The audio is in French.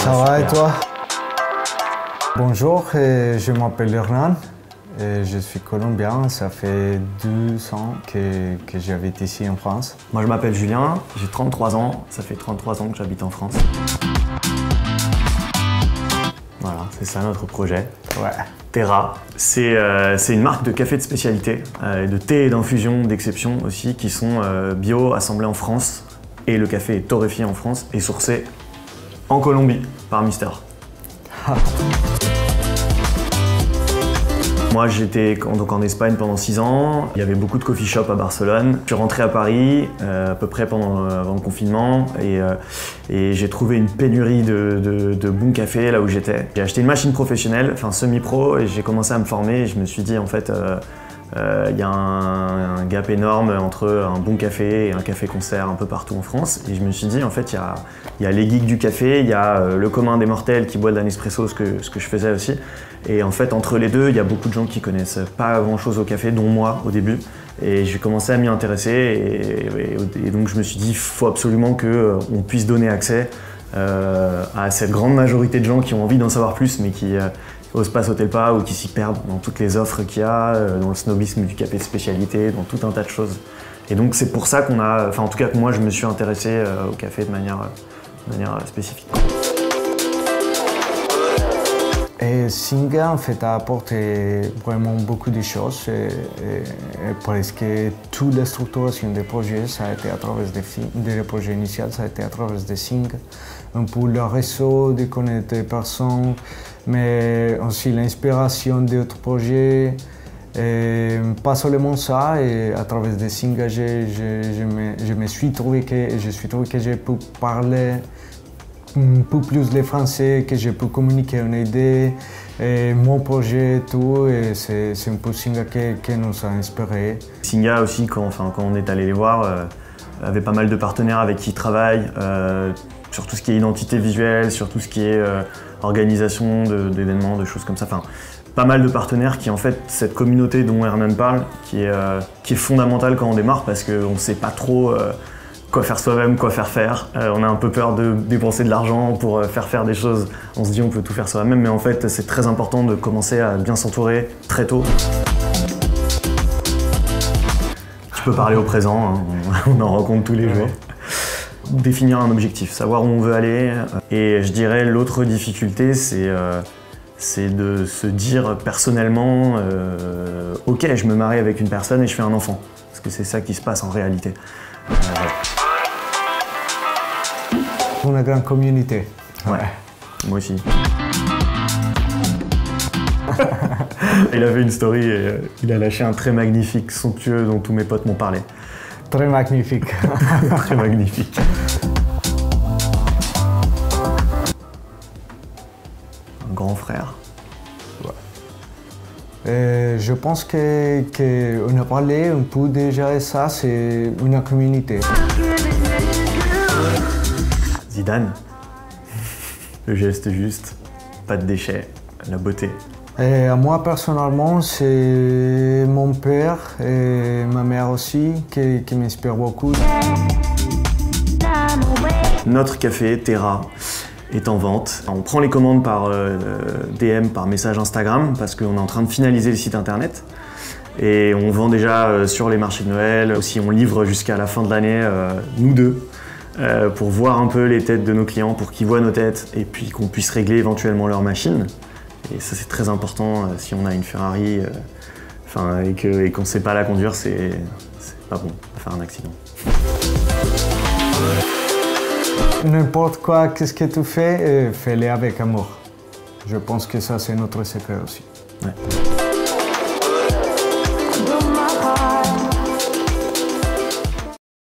Ça va et toi? Bonjour, je m'appelle Hernan. Je suis colombien, ça fait 2 ans que j'habite ici en France. Moi je m'appelle Julien, j'ai 33 ans, ça fait 33 ans que j'habite en France. Voilà, c'est ça notre projet. Ouais. Terra, c'est une marque de café de spécialité, de thé et d'infusion d'exception aussi, qui sont bio, assemblés en France. Et le café est torréfié en France et sourcé en Colombie par Mister. Moi j'étais donc en Espagne pendant 6 ans, il y avait beaucoup de coffee shops à Barcelone. Je suis rentré à Paris à peu près avant le confinement et j'ai trouvé une pénurie de bons cafés là où j'étais. J'ai acheté une machine professionnelle, enfin semi-pro, et j'ai commencé à me former et je me suis dit en fait il y a un gap énorme entre un bon café et un café concert un peu partout en France. Et je me suis dit en fait il y a les geeks du café, il y a le commun des mortels qui boit de l'espresso, ce que je faisais aussi. Et en fait entre les deux, il y a beaucoup de gens qui connaissent pas grand chose au café, dont moi au début. Et j'ai commencé à m'y intéresser et donc je me suis dit il faut absolument qu'on puisse donner accès à cette grande majorité de gens qui ont envie d'en savoir plus mais qui n'osent pas sauter le pas ou qui s'y perdent dans toutes les offres qu'il y a, dans le snobisme du café de spécialité, dans tout un tas de choses. Et donc c'est pour ça qu'on a, enfin en tout cas que moi je me suis intéressé au café de manière spécifique. Et Singa en fait a apporté vraiment beaucoup de choses et presque toute la structuration des projets, ça a été à travers des projets initiaux, ça a été à travers de Singa. Un peu le réseau, de connaître des personnes, mais aussi l'inspiration d'autres projets. Et pas seulement ça, et à travers de Singa, je me suis trouvé que j'ai pu parler un peu plus le français, que je peux communiquer une idée, et mon projet et tout, et c'est un peu Singa qui nous a inspiré. Singa aussi, quand on est allé les voir, avait pas mal de partenaires avec qui ils travaillent, sur tout ce qui est identité visuelle, sur tout ce qui est organisation d'événements, de choses comme ça. Enfin, pas mal de partenaires qui en fait, cette communauté dont Hernan parle, qui est fondamentale quand on démarre parce qu'on ne sait pas trop quoi faire soi-même, quoi faire. On a un peu peur de dépenser de l'argent pour faire des choses. On se dit on peut tout faire soi-même, mais en fait c'est très important de commencer à bien s'entourer très tôt. Tu peux parler au présent, hein, on en rencontre tous les jours. Définir un objectif, savoir où on veut aller. Et je dirais l'autre difficulté, c'est de se dire personnellement ok, je me marie avec une personne et je fais un enfant. Parce que c'est ça qui se passe en réalité. Une grande communauté. Ouais, moi aussi. Il avait une story et il a lâché un très magnifique, somptueux dont tous mes potes m'ont parlé. Très magnifique. Très magnifique. Un grand frère. Ouais. Je pense qu'on a parlé un peu déjà de ça, c'est une communauté. Zidane. Le geste juste, pas de déchets, la beauté. Et à moi personnellement, c'est mon père et ma mère aussi qui m'inspirent beaucoup. Notre café, Terra, est en vente. On prend les commandes par DM, par message Instagram, parce qu'on est en train de finaliser le site internet. Et on vend déjà sur les marchés de Noël. Aussi, on livre jusqu'à la fin de l'année, nous deux, pour voir un peu les têtes de nos clients, pour qu'ils voient nos têtes et puis qu'on puisse régler éventuellement leur machine. Et ça c'est très important, si on a une Ferrari et qu'on ne sait pas la conduire, c'est pas bon, on va faire un accident. N'importe quoi, qu'est-ce que tu fais, fais-le avec amour. Je pense que ça c'est notre secret aussi. Ouais.